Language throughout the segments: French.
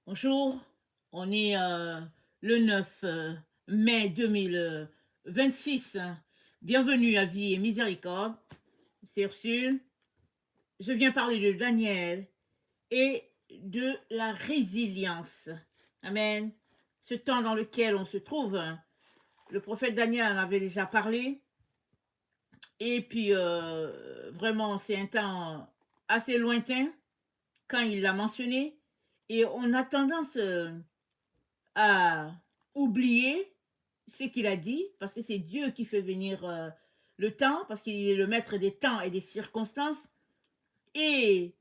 Bonjour, on est le 9 mai 2026. Bienvenue à Vie et Miséricorde. C'est Ursule. Je viens parler de Daniel et de la résilience. Amen. Ce temps dans lequel on se trouve, le prophète Daniel en avait déjà parlé. Et puis, vraiment, c'est un temps assez lointain quand il l'a mentionné. Et on a tendance à oublier ce qu'il a dit, parce que c'est Dieu qui fait venir le temps, parce qu'il est le maître des temps et des circonstances. Et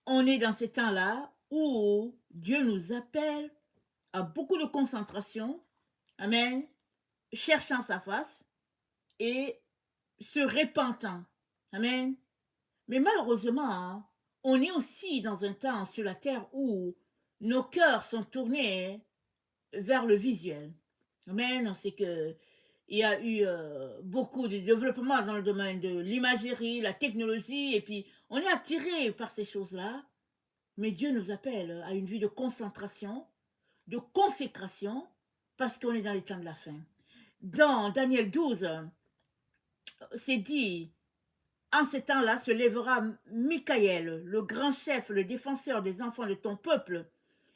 on est dans ces temps-là où Dieu nous appelle à beaucoup de concentration, amen, cherchant sa face et se repentant, amen. Mais malheureusement, hein, on est aussi dans un temps sur la terre où nos cœurs sont tournés vers le visuel. Amen. On sait que il y a eu beaucoup de développement dans le domaine de l'imagerie, la technologie, et puis on est attiré par ces choses-là. Mais Dieu nous appelle à une vie de concentration, de consécration, parce qu'on est dans les temps de la fin. Dans Daniel 12, c'est dit, en ces temps-là se lèvera Michaël, le grand chef, le défenseur des enfants de ton peuple,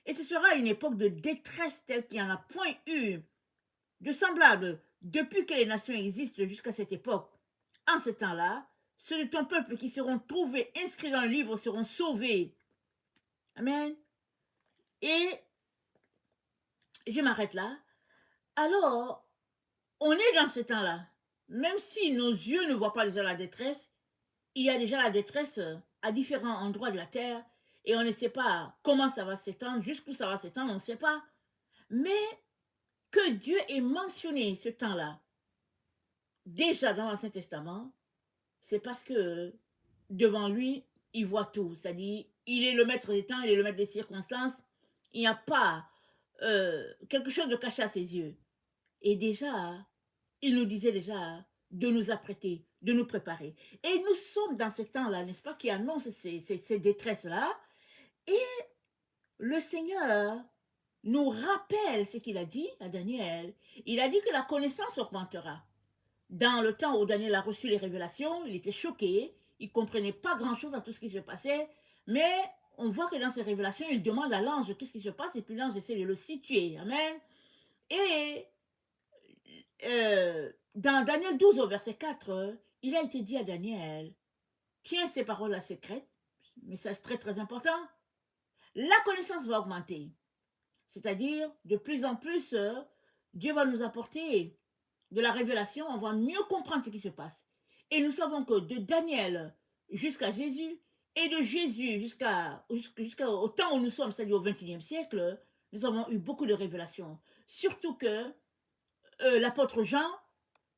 et ce sera une époque de détresse telle qu'il n'y en a point eu de semblable depuis que les nations existent jusqu'à cette époque. En ce temps-là, ceux de ton peuple qui seront trouvés inscrits dans le livre seront sauvés. Amen. Et je m'arrête là. Alors, on est dans ce temps-là. Même si nos yeux ne voient pas déjà la détresse, il y a déjà la détresse à différents endroits de la terre et on ne sait pas comment ça va s'étendre, jusqu'où ça va s'étendre, on ne sait pas. Mais que Dieu ait mentionné ce temps-là, déjà dans l'Ancien Testament, c'est parce que devant lui, il voit tout. C'est-à-dire, il est le maître des temps, il est le maître des circonstances. Il n'y a pas quelque chose de caché à ses yeux. Et déjà, il nous disait déjà de nous apprêter, de nous préparer. Et nous sommes dans ce temps-là, n'est-ce pas, qui annonce ces détresses-là. Et le Seigneur nous rappelle ce qu'il a dit à Daniel. Il a dit que la connaissance augmentera. Dans le temps où Daniel a reçu les révélations, il était choqué, il ne comprenait pas grand-chose à tout ce qui se passait, mais on voit que dans ces révélations, il demande à l'ange qu'est-ce qui se passe, et puis l'ange essaie de le situer. Amen. Et dans Daniel 12 au verset 4, il a été dit à Daniel, tiens ces paroles-là secrètes, message très très important, la connaissance va augmenter. C'est-à-dire, de plus en plus, Dieu va nous apporter de la révélation, on va mieux comprendre ce qui se passe. Et nous savons que de Daniel jusqu'à Jésus, et de Jésus jusqu'au temps où nous sommes, c'est-à-dire au XXIe siècle, nous avons eu beaucoup de révélations. Surtout que l'apôtre Jean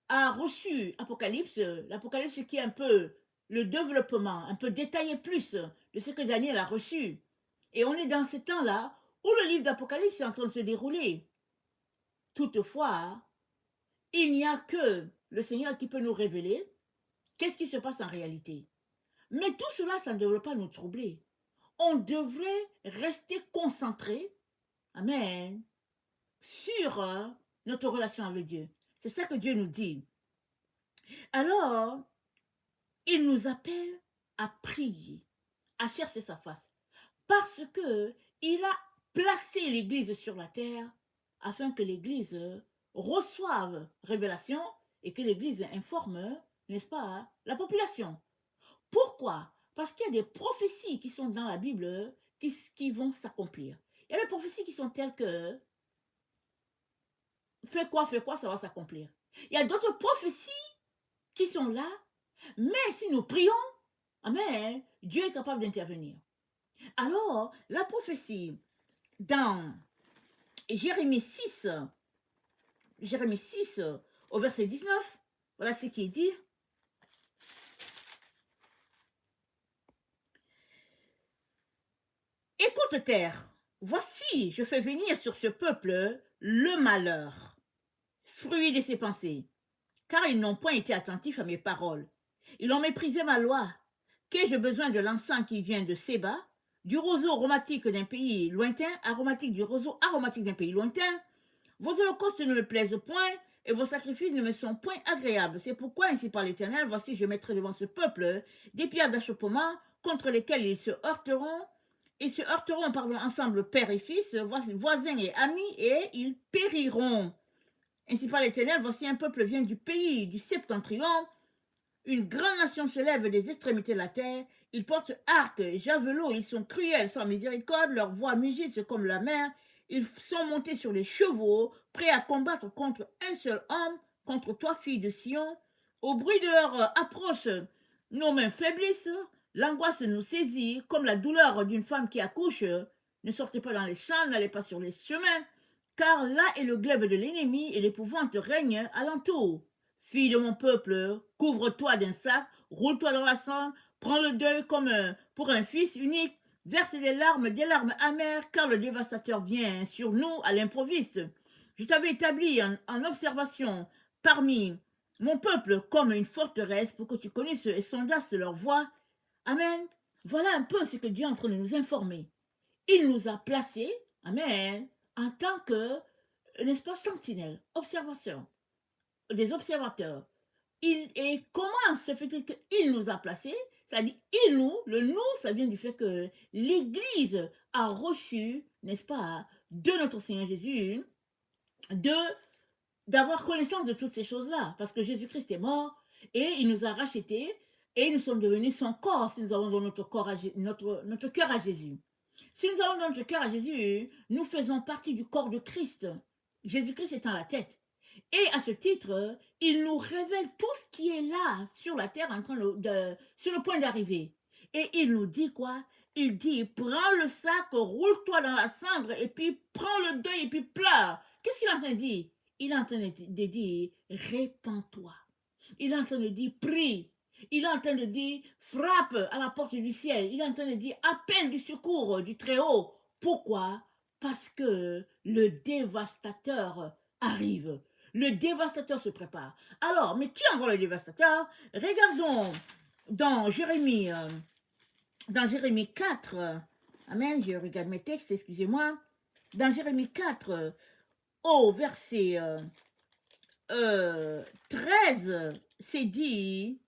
a reçu Apocalypse, l'Apocalypse qui est un peu le développement, un peu détaillé plus de ce que Daniel a reçu. Et on est dans ce temps-là où le livre d'Apocalypse est en train de se dérouler. Toutefois, il n'y a que le Seigneur qui peut nous révéler qu'est-ce qui se passe en réalité. Mais tout cela, ça ne devrait pas nous troubler. On devrait rester concentré, amen, sur notre relation avec Dieu. C'est ça que Dieu nous dit. Alors, il nous appelle à prier, à chercher sa face, parce que il a placé l'Église sur la terre afin que l'Église reçoive révélation et que l'Église informe, n'est-ce pas, la population. Pourquoi? Parce qu'il y a des prophéties qui sont dans la Bible qui vont s'accomplir. Il y a des prophéties qui sont telles que fais quoi, ça va s'accomplir. Il y a d'autres prophéties qui sont là, mais si nous prions, amen, Dieu est capable d'intervenir. Alors, la prophétie dans Jérémie 6, Jérémie 6 au verset 19, voilà ce qui est dit. Écoute terre, voici, je fais venir sur ce peuple le malheur, fruit de ses pensées, car ils n'ont point été attentifs à mes paroles. Ils ont méprisé ma loi. Qu'ai-je besoin de l'encens qui vient de Séba, du roseau aromatique d'un pays lointain, aromatique du roseau aromatique d'un pays lointain. Vos holocaustes ne me plaisent point, et vos sacrifices ne me sont point agréables. C'est pourquoi, ainsi par l'Éternel, voici, je mettrai devant ce peuple des pierres d'achoppement contre lesquelles ils se heurteront ensemble, père et fils, voisins et amis, et ils périront. Ainsi par l'Éternel, voici un peuple vient du pays du septentrion, une grande nation se lève des extrémités de la terre. Ils portent arc, javelot, ils sont cruels sans miséricorde, leurs voix mugissent comme la mer. Ils sont montés sur les chevaux, prêts à combattre contre un seul homme, contre toi, fille de Sion. Au bruit de leur approche, nos mains faiblissent, l'angoisse nous saisit, comme la douleur d'une femme qui accouche. Ne sortez pas dans les champs, n'allez pas sur les chemins, car là est le glaive de l'ennemi et l'épouvante règne alentour. Fille de mon peuple, couvre-toi d'un sac, roule-toi dans la cendre, prends le deuil comme pour un fils unique, verse des larmes amères, car le dévastateur vient sur nous à l'improviste. Je t'avais établi en observation parmi mon peuple comme une forteresse pour que tu connaisses et sondasses leur voix. Amen. Voilà un peu ce que Dieu est en train de nous informer. Il nous a placés, amen, en tant que, n'est-ce pas, sentinelle, observation, des observateurs. Et comment se fait-il qu'il nous a placés? C'est-à-dire, il nous, le nous, ça vient du fait que l'Église a reçu, n'est-ce pas, de notre Seigneur Jésus, d'avoir connaissance de toutes ces choses-là. Parce que Jésus-Christ est mort et il nous a rachetés et nous sommes devenus son corps si nous avons donné notre cœur à Jésus. Si nous avons notre cœur à Jésus, nous faisons partie du corps de Christ. Jésus-Christ étant la tête. Et à ce titre, il nous révèle tout ce qui est là sur la terre sur le point d'arriver. Et il nous dit quoi? Il dit, prends le sac, roule-toi dans la cendre et puis prends le deuil et puis pleure. Qu'est-ce qu'il est en train de dire? Il est en train de dire, répands-toi. Il est en train de dire, prie. Il est en train de dire, frappe à la porte du ciel. Il est en train de dire, appelle du secours du Très-Haut. Pourquoi? Parce que le dévastateur arrive. Le dévastateur se prépare. Alors, mais qui envoie le dévastateur? Regardons dans Jérémie 4. Amen, je regarde mes textes, excusez-moi. Dans Jérémie 4, au verset 13, c'est dit,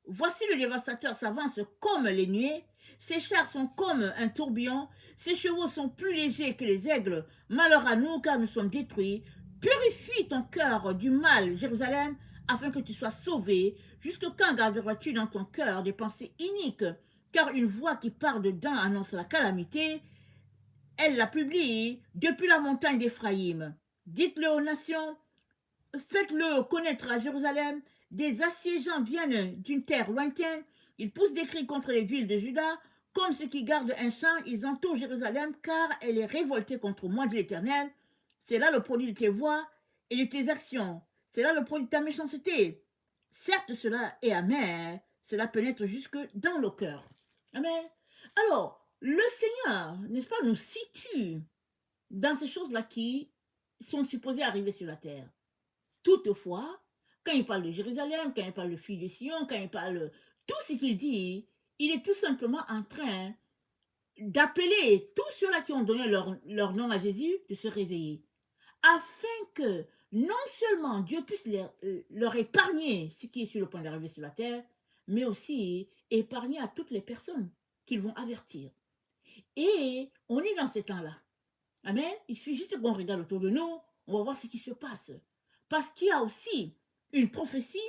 voici le dévastateur s'avance comme les nuées, ses chars sont comme un tourbillon, ses chevaux sont plus légers que les aigles, malheur à nous car nous sommes détruits. Purifie ton cœur du mal, Jérusalem, afin que tu sois sauvé. Jusque quand garderas-tu dans ton cœur des pensées iniques? Car une voix qui part dedans annonce la calamité. Elle la publie depuis la montagne d'Éphraïm. Dites-le aux nations, faites-le connaître à Jérusalem. Des assiégeants viennent d'une terre lointaine. Ils poussent des cris contre les villes de Juda. Comme ceux qui gardent un champ, ils entourent Jérusalem, car elle est révoltée contre moi, dit l'Éternel. C'est là le produit de tes voix et de tes actions. C'est là le produit de ta méchanceté. Certes, cela est amer. Cela pénètre jusque dans le cœur. Amen. Alors, le Seigneur, n'est-ce pas, nous situe dans ces choses-là qui sont supposées arriver sur la terre. Toutefois, quand il parle de Jérusalem, quand il parle de fille de Sion, quand il parle tout ce qu'il dit, il est tout simplement en train d'appeler tous ceux-là qui ont donné leur nom à Jésus de se réveiller, afin que non seulement Dieu puisse leur épargner ce qui est sur le point d'arriver sur la terre, mais aussi épargner à toutes les personnes qu'ils vont avertir. Et on est dans ces temps-là. Amen. Il suffit juste qu'on regarde autour de nous, on va voir ce qui se passe. Parce qu'il y a aussi une prophétie,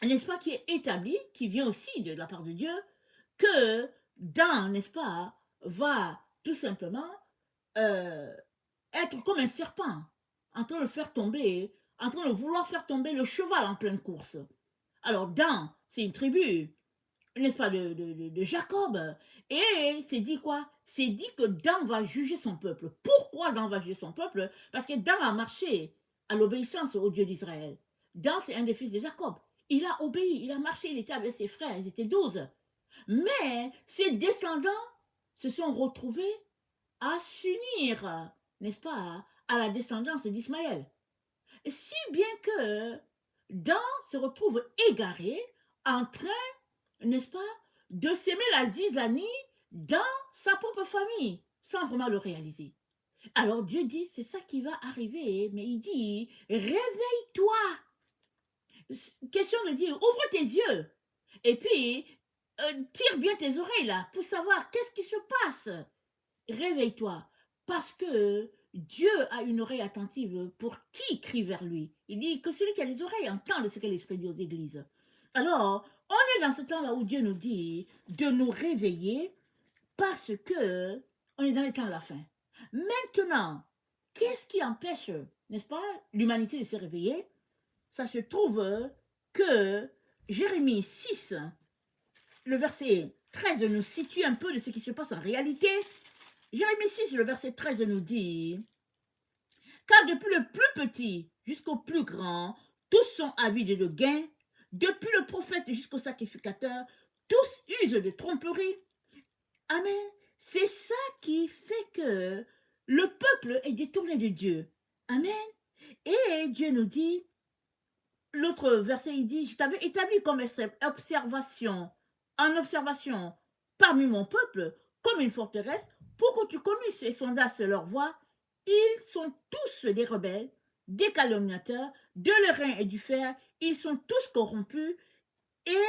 n'est-ce pas, qui est établie, qui vient aussi de la part de Dieu, que Dan, n'est-ce pas, va tout simplement être comme un serpent, en train de faire tomber, en train de vouloir faire tomber le cheval en pleine course. Alors Dan, c'est une tribu, n'est-ce pas, de Jacob. Et c'est dit quoi? C'est dit que Dan va juger son peuple. Pourquoi Dan va juger son peuple? Parce que Dan a marché à l'obéissance au Dieu d'Israël. Dan, c'est un des fils de Jacob. Il a obéi, il a marché, il était avec ses frères, ils étaient 12. Mais ses descendants se sont retrouvés à s'unir, n'est-ce pas, à la descendance d'Ismaël. Si bien que Dan se retrouve égaré, en train, n'est-ce pas, de s'aimer la zizanie dans sa propre famille, sans vraiment le réaliser. Alors Dieu dit, c'est ça qui va arriver, mais il dit, réveille-toi. Question de dire, ouvre tes yeux, et puis tire bien tes oreilles là, pour savoir qu'est-ce qui se passe. Réveille-toi, parce que Dieu a une oreille attentive pour qui crie vers lui. Il dit que celui qui a des oreilles entende ce que l'Esprit dit aux églises. Alors, on est dans ce temps-là où Dieu nous dit de nous réveiller parce que on est dans les temps de la fin. Maintenant, qu'est-ce qui empêche, n'est-ce pas, l'humanité de se réveiller? Ça se trouve que Jérémie 6, le verset 13 nous situe un peu de ce qui se passe en réalité. Jérémie 6, le verset 13 nous dit « Car depuis le plus petit jusqu'au plus grand, tous sont avides de gain, depuis le prophète jusqu'au sacrificateur, tous usent de tromperie. » Amen. C'est ça qui fait que le peuple est détourné de Dieu. Amen. Et Dieu nous dit, l'autre verset, il dit, je t'avais établi comme observation, en observation parmi mon peuple, comme une forteresse, pour que tu connaisses et sondasses leur voix. Ils sont tous des rebelles, des calomniateurs, de l'airain et du fer. Ils sont tous corrompus. Et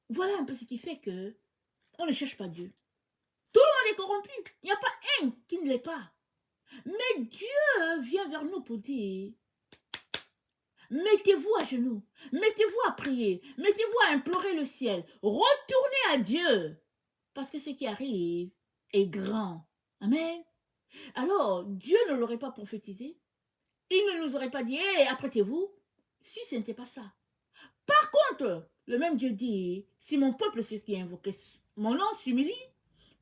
voilà un peu ce qui fait que on ne cherche pas Dieu. Tout le monde est corrompu. Il n'y a pas un qui ne l'est pas. Mais Dieu vient vers nous pour dire, mettez-vous à genoux, mettez-vous à prier, mettez-vous à implorer le ciel, retournez à Dieu, parce que ce qui arrive est grand. Amen. Alors, Dieu ne l'aurait pas prophétisé. Il ne nous aurait pas dit, hé, apprêtez-vous, si ce n'était pas ça. Par contre, le même Dieu dit, si mon peuple, ceux qui invoquent mon nom, s'humilie,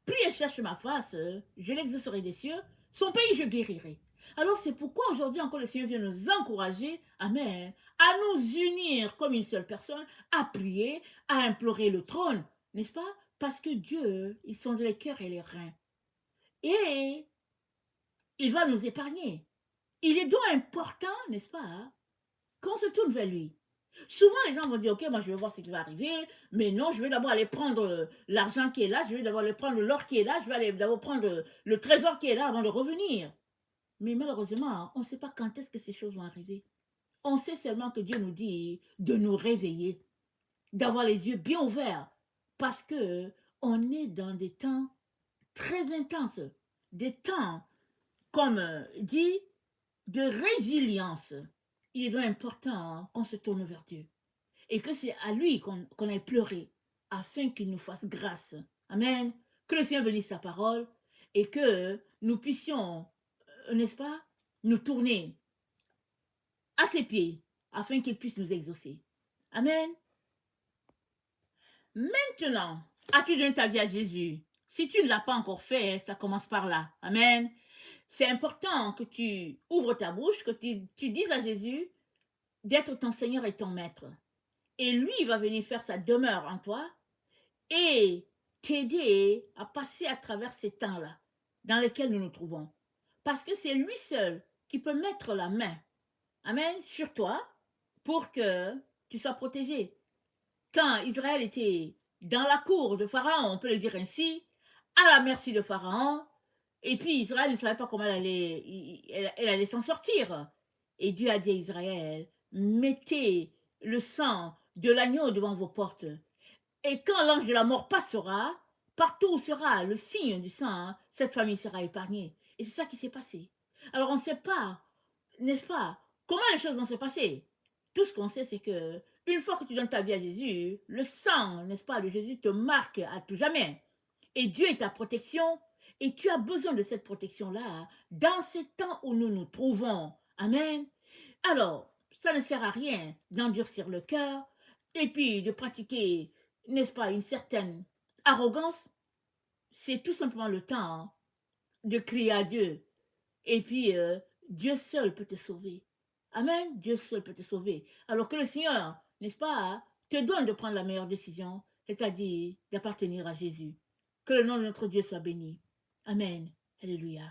prie et cherche ma face, je l'exaucerai des cieux, son pays je guérirai. Alors c'est pourquoi aujourd'hui encore le Seigneur vient nous encourager, amen, à nous unir comme une seule personne, à prier, à implorer le trône, n'est-ce pas? Parce que Dieu, il sonde les cœurs et les reins. Et il va nous épargner. Il est donc important, n'est-ce pas, qu'on se tourne vers lui. Souvent, les gens vont dire, ok, moi je vais voir ce qui va arriver, mais non, je vais d'abord aller prendre l'argent qui est là, je vais d'abord aller prendre l'or qui est là, je vais aller d'abord prendre le trésor qui est là avant de revenir. Mais malheureusement, on ne sait pas quand est-ce que ces choses vont arriver. On sait seulement que Dieu nous dit de nous réveiller, d'avoir les yeux bien ouverts, parce que on est dans des temps très intenses, des temps, comme dit, de résilience. Il est donc important qu'on se tourne vers Dieu et que c'est à lui qu'on ait pleuré afin qu'il nous fasse grâce. Amen. Que le Seigneur bénisse sa parole et que nous puissions, n'est-ce pas, nous tourner à ses pieds afin qu'il puisse nous exaucer. Amen. Maintenant, as-tu donné ta vie à Jésus? Si tu ne l'as pas encore fait, ça commence par là. Amen. C'est important que tu ouvres ta bouche, que tu dises à Jésus d'être ton Seigneur et ton Maître. Et lui, il va venir faire sa demeure en toi et t'aider à passer à travers ces temps-là dans lesquels nous nous trouvons. Parce que c'est lui seul qui peut mettre la main, amen, sur toi pour que tu sois protégé. Quand Israël était dans la cour de Pharaon, on peut le dire ainsi, à la merci de Pharaon, et puis Israël ne savait pas comment elle allait s'en sortir. Et Dieu a dit à Israël, mettez le sang de l'agneau devant vos portes. Et quand l'ange de la mort passera, partout où sera le signe du sang, cette famille sera épargnée. Et c'est ça qui s'est passé. Alors on ne sait pas, n'est-ce pas, comment les choses vont se passer. Tout ce qu'on sait, c'est que une fois que tu donnes ta vie à Jésus, le sang, n'est-ce pas, de Jésus te marque à tout jamais. Et Dieu est ta protection. Et tu as besoin de cette protection-là dans ces temps où nous nous trouvons. Amen. Alors, ça ne sert à rien d'endurcir le cœur et puis de pratiquer, n'est-ce pas, une certaine arrogance. C'est tout simplement le temps de crier à Dieu. Et puis, Dieu seul peut te sauver. Amen. Dieu seul peut te sauver. Alors que le Seigneur, n'est-ce pas, te donne de prendre la meilleure décision, c'est-à-dire d'appartenir à Jésus. Que le nom de notre Dieu soit béni. Amen. Alléluia.